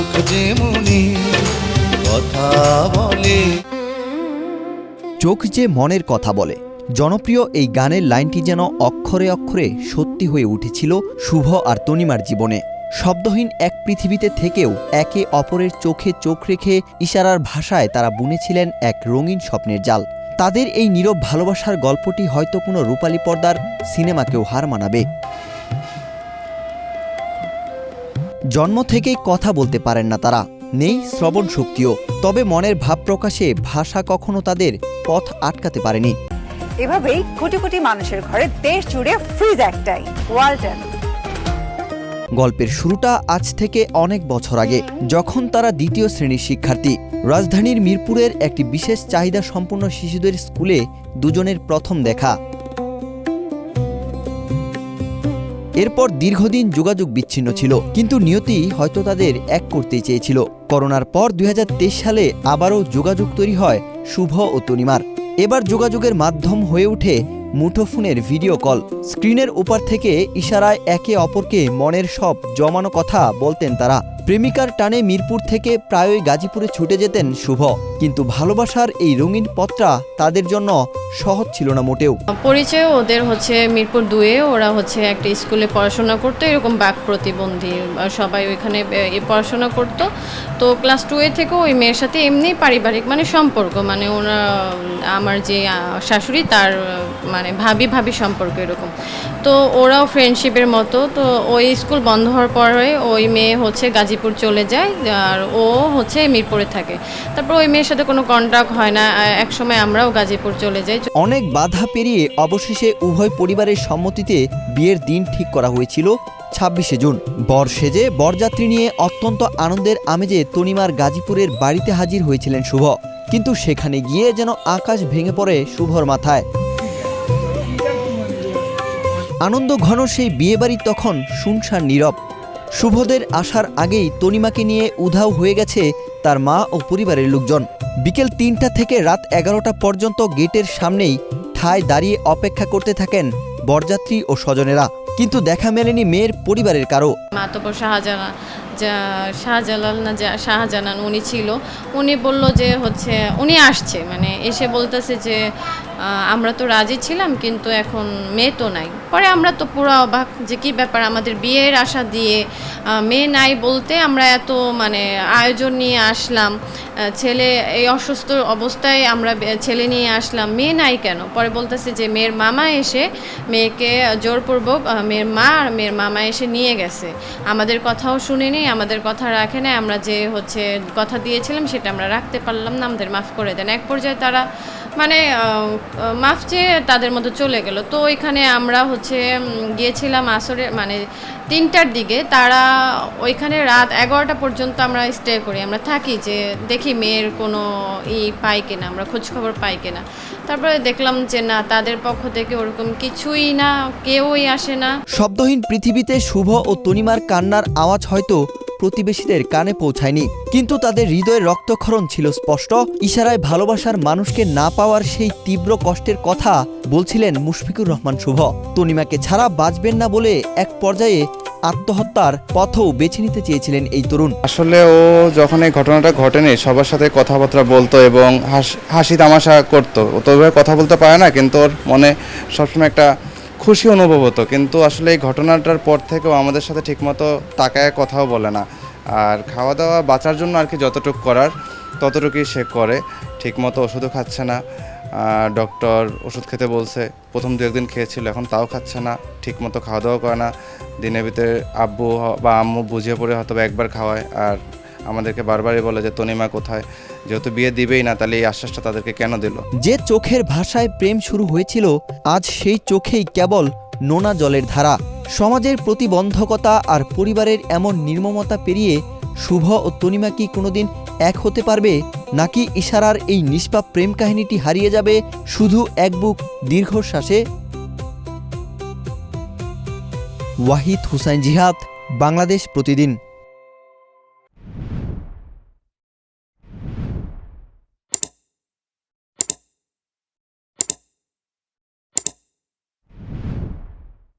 চোখ যে মনের কথা বলে। চোখ যে মনের কথা বলে জনপ্রিয় এই গানের লাইনটি যেন অক্ষরে অক্ষরে সত্যি হয়ে উঠেছিল শুভ আর তনিমার জীবনে। শব্দহীন এক পৃথিবীতে থেকেও একে অপরের চোখে চোখ রেখে ইশারার ভাষায় তারা বুনেছিলেন এক রঙিন স্বপ্নের জাল। তাদের এই নীরব ভালোবাসার গল্পটি হয়তো কোনো রূপালী পর্দার সিনেমাকেও হার মানাবে। জন্ম থেকেই কথা বলতে পারেন না তারা, নেই শ্রবণ শক্তিও, তবে মনের ভাব প্রকাশে ভাষা কখনো তাদের পথ আটকাতে পারেনি। এভাবেই কোটি কোটি মানুষের ঘরে দেশ জুড়ে ফ্রিজ একটাই, ওয়ালটন। গল্পের শুরুটা আজ থেকে অনেক বছর আগে, যখন তারা দ্বিতীয় শ্রেণীর শিক্ষার্থী। রাজধানীর মিরপুরের একটি বিশেষ চাহিদা সম্পন্ন শিশুদের স্কুলে দুজনের প্রথম দেখা। এরপর দীর্ঘদিন যোগাযোগ বিচ্ছিন্ন ছিল, কিন্তু নিয়তি হয়তো তাদের এক করতে চেয়েছিল। করোনার পর 2023 সালে আবারও যোগাযোগ তৈরি হয় শুভ ও তনিমার। এবার যোগাযোগের মাধ্যম হয়ে ওঠে মুঠোফোনের ভিডিও কল। স্ক্রিনের ওপার থেকে ইশারায় একে অপরকে মনের সব জমানো কথা বলতেন তারা। প্রেমিকার টানে মিরপুর থেকে প্রায়ই গাজীপুরে ছুটে যেতেন শুভ, কিন্তু ভালোবাসার এই রঙিন পথটা তাদের জন্য সহজ ছিল না মোটেও। পরিচয় ওদের মিরপুর 2-এ, ওরা একটা স্কুলে পড়াশোনা করতো, এরকম বাক প্রতিবন্ধী সবাই ওইখানে পড়াশোনা করতো। তো ক্লাস 2-এ থেকে ওই মেয়ের সাথে এমনি পারিবারিক সম্পর্ক, ওরা আমার যে শাশুড়ি তার ভাবি সম্পর্ক এরকম। তো ওরাও ফ্রেন্ডশিপের মতো। তো ওই স্কুল বন্ধ হওয়ার পরে ওই মেয়ে গাজীপুর চলে যায়, আর ও মিরপুরে থাকে। তারপর ওই মেয়ের সাথে কোনো কন্ট্যাক্ট হয় না। একসময় আমরাও গাজীপুর চলে যাই। অনেক বাধা পেরিয়ে অবশেষে উভয় পরিবারের সম্মতিতে বিয়ের দিন ঠিক করা হয়েছিল 26শে জুন। বর সেজে বরযাত্রী নিয়ে অত্যন্ত আনন্দের আমেজে তনিমার গাজীপুরের বাড়িতে হাজির হয়েছিলেন শুভ, কিন্তু সেখানে গিয়ে যেন আকাশ ভেঙে পড়ে শুভর মাথায়। আনন্দ ঘন সেই বিয়েবাড়ি তখন শুনশান নীরব। শুভদের আসার আগেই তনিমাকে নিয়ে উধাও হয়ে গেছে তার মা ও পরিবারের লোকজন। বিকেল 3টা থেকে রাত 11টা পর্যন্ত গেটের সামনেই ঠায় দাঁড়িয়ে অপেক্ষা করতে থাকেন বরযাত্রী ও স্বজনেরা, কিন্তু দেখা মেলেনি মেয়ের পরিবারের কারো। মাতব্বর শাহজালাল উনি ছিল। উনি বলল যে উনি আসছে, এসে বলতেছে যে আমরা তো রাজি ছিলাম, কিন্তু এখন মেয়ে তো নাই। পরে আমরা তো পুরো অবাক যে কি ব্যাপার, আমাদের বিয়ের আশা দিয়ে মেয়ে নাই বলতে আমরা এত আয়োজন নিয়ে আসলাম, ছেলে এই অসুস্থ অবস্থায় আমরা ছেলে নিয়ে আসলাম, মেয়ে নাই কেন? পরে বলতেছে যে মেয়ের মামা এসে মেয়েকে জোরপূর্বক মেয়ের মা আর মেয়ের মামা এসে নিয়ে গেছে, আমাদের কথাও শুনেনি, আমাদের কথা রাখে না, আমরা যে কথা দিয়েছিলাম সেটা আমরা রাখতে পারলাম না, আমাদের মাফ করে দেন। এক পর্যায়ে তারা মাফ চেয়ে তাদের মতো চলে গেল। তো ওইখানে আমরা গিয়েছিলাম আসরে 3টার দিকে। তারা ওইখানে রাত 11টা পর্যন্ত আমরা স্টে করি, আমরা থাকি যে দেখি মেয়ের কোনো পাই কিনা, আমরা খোঁজখবর পাই কিনা। তারপরে দেখলাম যে না, তাদের পক্ষ থেকে ওরকম কিছুই না, কেউই আসে না। শব্দহীন পৃথিবীতে শুভ ও তনিমার কান্নার আওয়াজ হয়তো প্রতিবেশীদের কানে পৌঁছায়নি, কিন্তু তাদের হৃদয়ের রক্তক্ষরণ ছিল স্পষ্ট। ইশারায় ভালোবাসার মানুষকে না পাওয়ার সেই তীব্র কষ্টের কথা বলছিলেন মুশফিকুর রহমান শুভ। তনিমাকে ছাড়া বাঁচবেন না বলে এক পর্যায়ে আত্মহত্যার পথও বেছে নিতে চেয়েছিলেন এই তরুণ। আসলে ও যখন এই ঘটনাটা ঘটেনি সবার সাথে কথাবার্তা বলতো এবং হাসি তামাশা করতো। ও তো ওইভাবে কথা বলতে পারে না, কিন্তু ওর মনে সবসময় একটা খুশি অনুভব হতো। কিন্তু আসলে এই ঘটনাটার পর থেকেও আমাদের সাথে ঠিকমতো তাকায় কথাও বলে না। আর খাওয়া দাওয়া বাঁচার জন্য আর কি যতটুকু করার ততটুকুই সে করে। ঠিকমতো ওষুধও খাচ্ছে না, ডক্টর ওষুধ খেতে বলছে, প্রথম 2-1 দিন খেয়েছিল, এখন তাও খাচ্ছে না, ঠিকমতো খাওয়া দাওয়া করে না। দিনের ভিতরে আব্বু বা আম্মু বুঝিয়ে পড়ে হয়তো একবার খাওয়ায়, আর আমাদেরকে বারবারই বলে যে তনিমা কোথায়, যেহেতু বিয়ে দিবেই না তাহলে এই আশ্বাসটা তাদেরকে কেন দিল। যে চোখের ভাষায় প্রেম শুরু হয়েছিল আজ সেই চোখেই কেবল নোনা জলের ধারা। সমাজের প্রতিবন্ধকতা আর পরিবারের এমন নির্মমতা পেরিয়ে শুভ ও তনিমা কি কোনোদিন এক হতে পারবে, নাকি ইশারার এই নিষ্পাপ প্রেম কাহিনীটি হারিয়ে যাবে শুধু এক বুক দীর্ঘশ্বাসে? ওয়াহিদ হুসাইন জিহাদ, বাংলাদেশ প্রতিদিন।